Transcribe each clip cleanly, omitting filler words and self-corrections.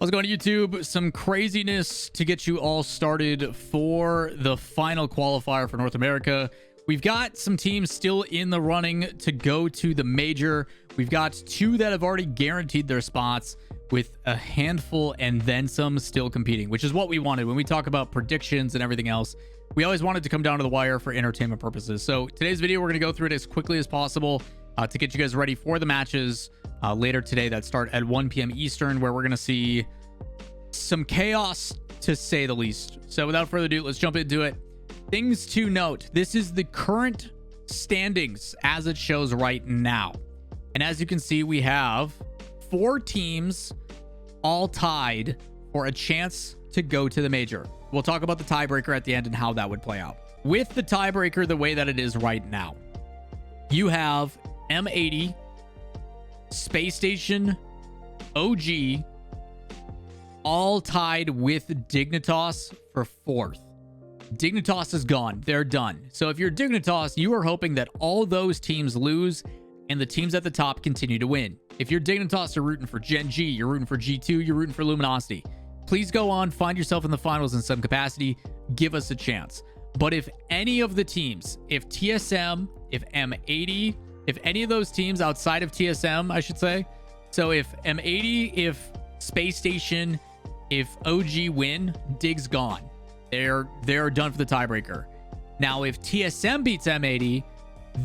How's it going, YouTube? Some craziness to get you all started for the final qualifier for North America. We've got some teams still in the running to go to the major. We've got two that have already guaranteed their spots, with a handful and then some still competing, which is what we wanted. When we talk about predictions and everything else, we always wanted to come down to the wire for entertainment purposes. So today's video, we're going to go through it as quickly as possible to get you guys ready for the matches later today that start at 1 p.m. Eastern, where we're going to see some chaos, to say the least. So without further ado, let's jump into it. Things to note: this is the current standings as it shows right now. And as you can see, we have 4 teams all tied for a chance to go to the major. We'll talk about the tiebreaker at the end and how that would play out. With the tiebreaker the way that it is right now, you have M80, Space Station, OG, all tied with Dignitas for 4th. Dignitas is gone. They're done. So if you're Dignitas, you are hoping that all those teams lose and the teams at the top continue to win. If you're Dignitas, you're rooting for Gen G, you're rooting for G2, you're rooting for Luminosity. Please go on, find yourself in the finals in some capacity, give us a chance. But if any of the teams, if TSM, if M80, if any of those teams outside of TSM, I should say, so if M80, if Space Station, if OG win, Dig's gone. They're done for the tiebreaker. Now, if TSM beats M80,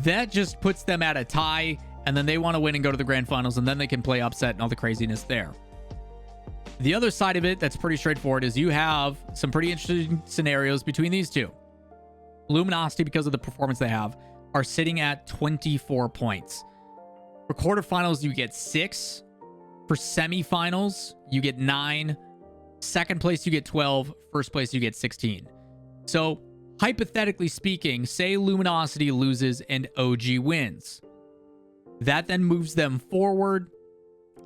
that just puts them at a tie, and then they want to win and go to the grand finals, and then they can play upset and all the craziness there. The other side of it that's pretty straightforward is you have some pretty interesting scenarios between these two. Luminosity, because of the performance they have, are sitting at 24 points. For quarterfinals, you get 6. For semifinals, you get 9. Second place, you get 12. First place, you get 16. So, hypothetically speaking, say Luminosity loses and OG wins. That then moves them forward.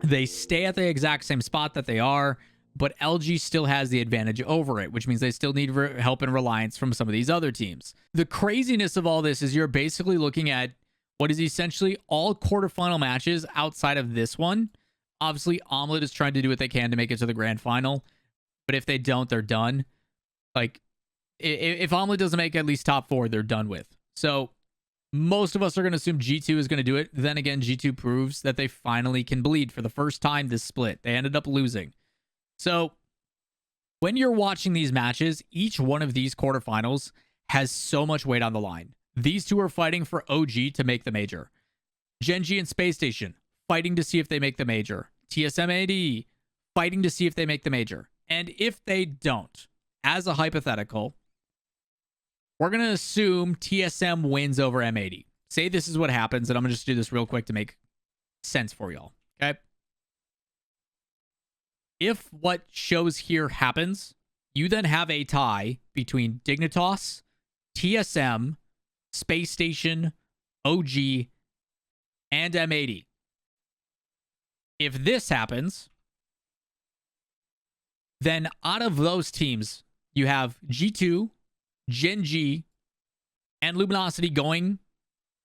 They stay at the exact same spot that they are, but LG still has the advantage over it, which means they still need help and reliance from some of these other teams. The craziness of all this is you're basically looking at what is essentially all quarterfinal matches outside of this one. Obviously, Omelette is trying to do what they can to make it to the grand final, but if they don't, they're done. Like, if Omelette doesn't make at least top 4, they're done with. So most of us are going to assume G2 is going to do it. Then again, G2 proves that they finally can bleed for the first time this split. They ended up losing. So when you're watching these matches, each one of these quarterfinals has so much weight on the line. These two are fighting for OG to make the major. Gen G and Space Station fighting to see if they make the major. TSM-AD fighting to see if they make the major. And if they don't, as a hypothetical, we're going to assume TSM wins over M80. Say this is what happens, and I'm going to just do this real quick to make sense for y'all. Okay? If what shows here happens, you then have a tie between Dignitas, TSM, Space Station, OG, and M80. If this happens, then out of those teams, you have G2, Gen G, and Luminosity going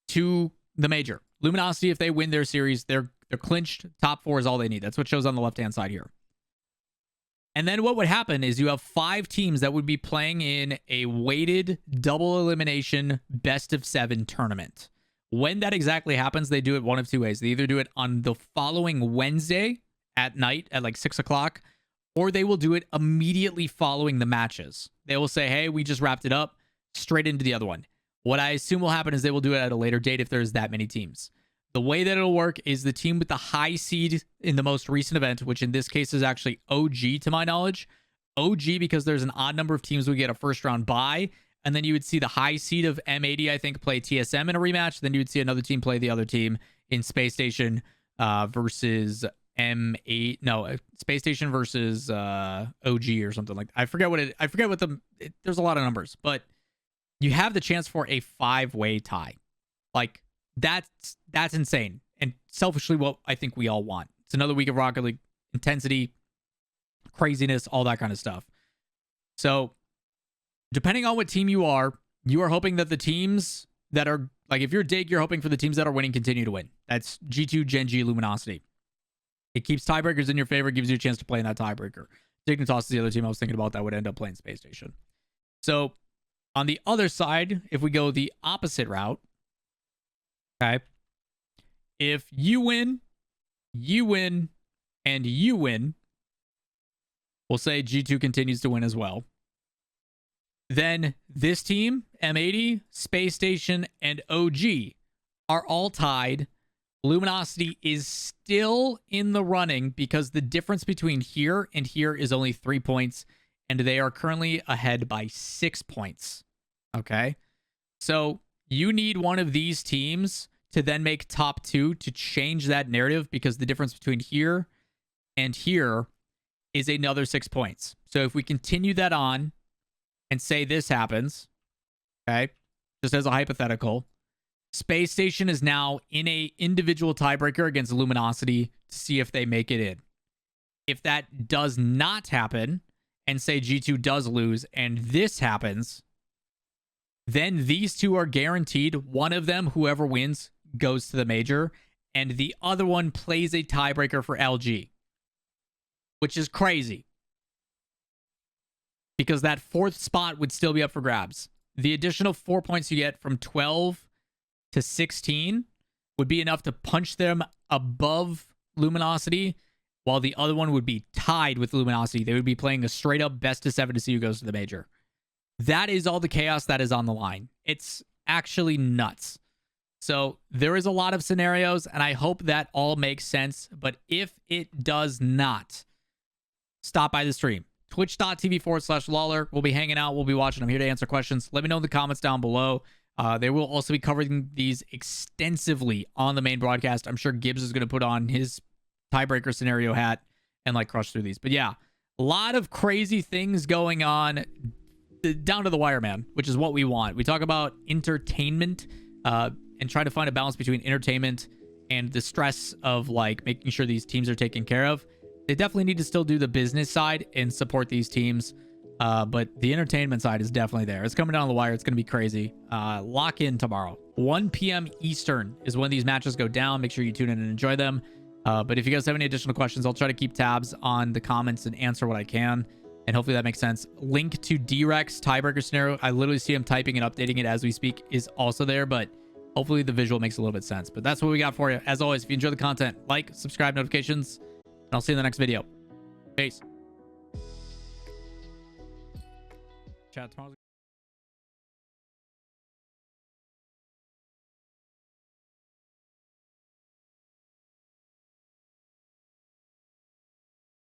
to the major. Luminosity, if they win their series, they're clinched. Top 4 is all they need. That's what shows on the left-hand side here. And then what would happen is you have 5 teams that would be playing in a weighted double elimination best of 7 tournament. When that exactly happens, they do it one of 2 ways. They either do it on the following Wednesday at night at like 6 o'clock, or they will do it immediately following the matches. They will say, hey, we just wrapped it up, straight into the other one. What I assume will happen is they will do it at a later date if there's that many teams. The way that it'll work is the team with the high seed in the most recent event, which in this case is actually OG to my knowledge. OG, because there's an odd number of teams, we get a first round bye. And then you would see the high seed of M80, I think, play TSM in a rematch. Then you would see another team play the other team in Space Station versus M8. No, Space Station versus OG or something like that. I forget what there's a lot of numbers, but you have the chance for a 5-way tie. Like, that's insane. And selfishly what I think we all want. It's another week of Rocket League intensity, craziness, all that kind of stuff. So depending on what team you are hoping that the teams that are, like, if you're Dig, you're hoping for the teams that are winning continue to win. That's G2, Gen G, Luminosity. It keeps tiebreakers in your favor, gives you a chance to play in that tiebreaker. Dignitas is the other team I was thinking about that would end up playing Space Station. So on the other side, if we go the opposite route, okay, if you win, and you win, we'll say G2 continues to win as well. Then this team, M80, Space Station, and OG are all tied. Luminosity is still in the running because the difference between here and here is only 3 points, and they are currently ahead by 6 points. Okay? So you need one of these teams to then make top 2 to change that narrative, because the difference between here and here is another 6 points. So if we continue that on and say this happens, okay, just as a hypothetical, Space Station is now in a individual tiebreaker against Luminosity to see if they make it in. If that does not happen, and say G2 does lose, and this happens, then these two are guaranteed. One of them, whoever wins, goes to the major, and the other one plays a tiebreaker for LG, which is crazy, because that 4th spot would still be up for grabs. The additional 4 points you get from 12 to 16 would be enough to punch them above Luminosity, while the other one would be tied with Luminosity. They would be playing a straight up best of 7 to see who goes to the major. That is all the chaos that is on the line. It's actually nuts. So there is a lot of scenarios, and I hope that all makes sense. But if it does not, stop by the stream. Twitch.tv/Lawler. We'll be hanging out. We'll be watching. I'm here to answer questions. Let me know in the comments down below. They will also be covering these extensively on the main broadcast. I'm sure Gibbs is going to put on his tiebreaker scenario hat and like crush through these. But yeah, a lot of crazy things going on, down to the wire, man, which is what we want. We talk about entertainment and try to find a balance between entertainment and the stress of like making sure these teams are taken care of. They definitely need to still do the business side and support these teams. But the entertainment side is definitely there. It's coming down the wire. It's going to be crazy. Lock in tomorrow. 1 p.m. Eastern is when these matches go down. Make sure you tune in and enjoy them. But if you guys have any additional questions, I'll try to keep tabs on the comments and answer what I can. And hopefully that makes sense. Link to D-Rex tiebreaker scenario. I literally see him typing and updating it as we speak is also there. But hopefully the visual makes a little bit of sense. But that's what we got for you. As always, if you enjoy the content, like, subscribe, notifications, and I'll see you in the next video. Peace. Chat tomorrow.